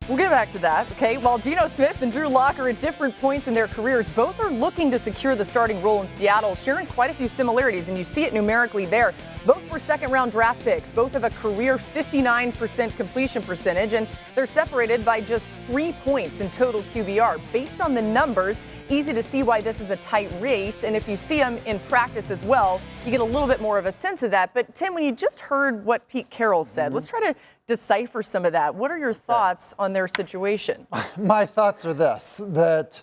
We'll get back to that, okay? While Geno Smith and Drew Lock are at different points in their careers, both are looking to secure the starting role in Seattle, sharing quite a few similarities, and you see it numerically there. Both were second-round draft picks. Both have a career 59% completion percentage, and they're separated by just 3 points in total QBR. Based on the numbers, easy to see why this is a tight race, and if you see them in practice as well, you get a little bit more of a sense of that. But, Tim, when you just heard what Pete Carroll said, let's try to decipher some of that. What are your thoughts on their situation? My thoughts are this, that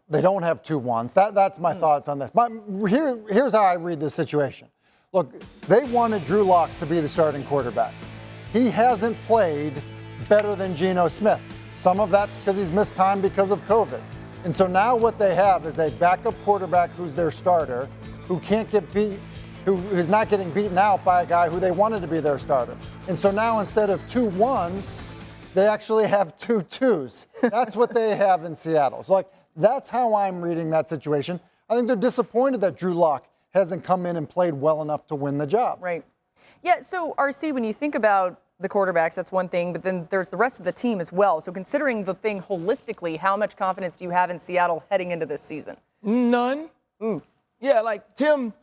they don't have 2-1s. That's my thoughts on this. Here's how I read this situation. Look, they wanted Drew Lock to be the starting quarterback. He hasn't played better than Geno Smith. Some of that's because he's missed time because of COVID. And so now what they have is a backup quarterback who's their starter, who can't get beat, who is not getting beaten out by a guy who they wanted to be their starter. And so now instead of 2 1s, they actually have 2 2s. That's what they have in Seattle. So, that's how I'm reading that situation. I think they're disappointed that Drew Lock hasn't come in and played well enough to win the job. Right. Yeah, so, RC, when you think about the quarterbacks, that's one thing, but then there's the rest of the team as well. So considering the thing holistically, how much confidence do you have in Seattle heading into this season? None. Yeah, like Tim,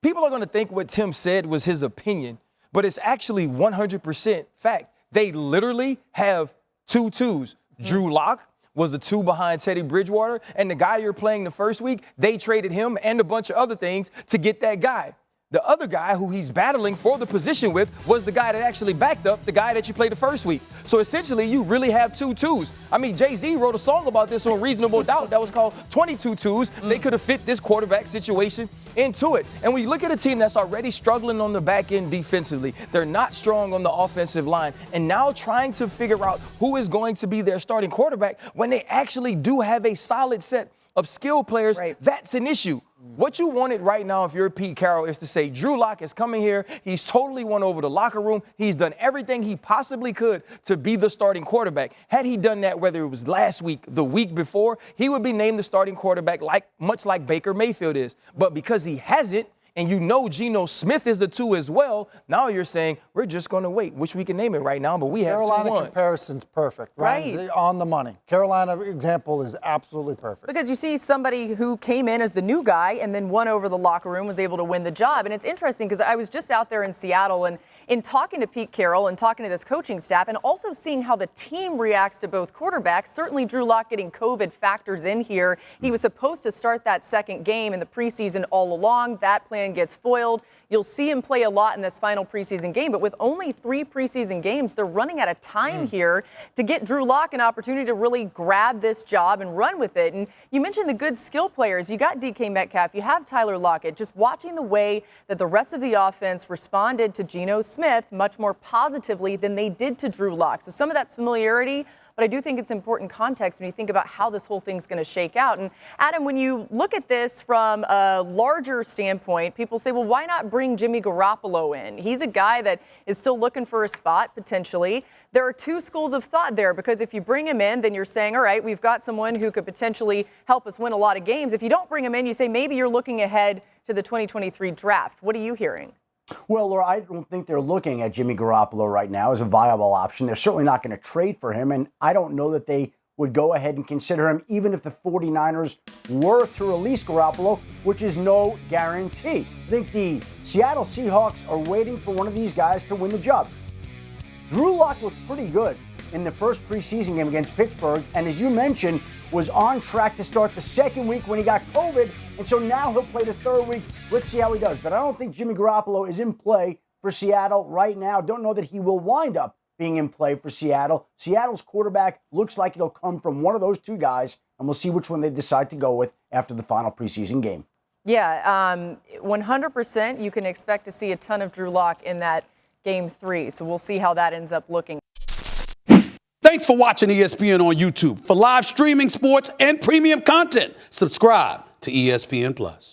people are going to think what Tim said was his opinion, but it's actually 100% fact. They literally have 2 2s. Drew Lock was the 2 behind Teddy Bridgewater, and the guy you're playing the first week, they traded him and a bunch of other things to get that guy. The other guy who he's battling for the position with was the guy that actually backed up the guy that you played the first week. So essentially, you really have 2 2s. I mean, Jay-Z wrote a song about this on Reasonable Doubt that was called 22 2s. They could have fit this quarterback situation into it. And when you look at a team that's already struggling on the back end defensively, they're not strong on the offensive line, and now trying to figure out who is going to be their starting quarterback when they actually do have a solid set of skill players, that's an issue. What you wanted right now, if you're Pete Carroll, is to say Drew Lock is coming here. He's totally won over the locker room. He's done everything he possibly could to be the starting quarterback. Had he done that, whether it was last week, the week before, he would be named the starting quarterback much like Baker Mayfield is. But because he hasn't, and you know Geno Smith is the 2 as well, now you're saying we're just going to wait. Wish we could name it right now, but we have 2 1s. Carolina comparison's perfect. Right. On the money. Carolina example is absolutely perfect. Because you see somebody who came in as the new guy and then won over the locker room, was able to win the job. And it's interesting because I was just out there in Seattle and in talking to Pete Carroll and talking to this coaching staff and also seeing how the team reacts to both quarterbacks. Certainly Drew Lock getting COVID factors in here. He was supposed to start that second game in the preseason all along. That plan gets foiled. You'll see him play a lot in this final preseason game, but with only 3 preseason games, they're running out of time here to get Drew Lock an opportunity to really grab this job and run with it. And you mentioned the good skill players. You got DK Metcalf, you have Tyler Lockett. Just watching the way that the rest of the offense responded to Geno Smith much more positively than they did to Drew Lock. So some of that's familiarity, but I do think it's important context when you think about how this whole thing's going to shake out. And Adam, when you look at this from a larger standpoint, people say, well, why not bring Jimmy Garoppolo in? He's a guy that is still looking for a spot potentially. There are 2 schools of thought there, because if you bring him in, then you're saying, all right, we've got someone who could potentially help us win a lot of games. If you don't bring him in, you say maybe you're looking ahead to the 2023 draft. What are you hearing? Well, Laura, I don't think they're looking at Jimmy Garoppolo right now as a viable option. They're certainly not going to trade for him, and I don't know that they would go ahead and consider him even if the 49ers were to release Garoppolo, which is no guarantee. I think the Seattle Seahawks are waiting for one of these guys to win the job. Drew Lock looked pretty good in the first preseason game against Pittsburgh, and as you mentioned, was on track to start the second week when he got COVID, and so now he'll play the third week. Let's see how he does. But I don't think Jimmy Garoppolo is in play for Seattle right now. Don't know that he will wind up being in play for Seattle. Seattle's quarterback looks like it'll come from one of those 2 guys, and we'll see which one they decide to go with after the final preseason game. Yeah, 100% you can expect to see a ton of Drew Lock in that game 3, so we'll see how that ends up looking. Thanks for watching ESPN on YouTube. For live streaming, sports, and premium content, subscribe to ESPN+.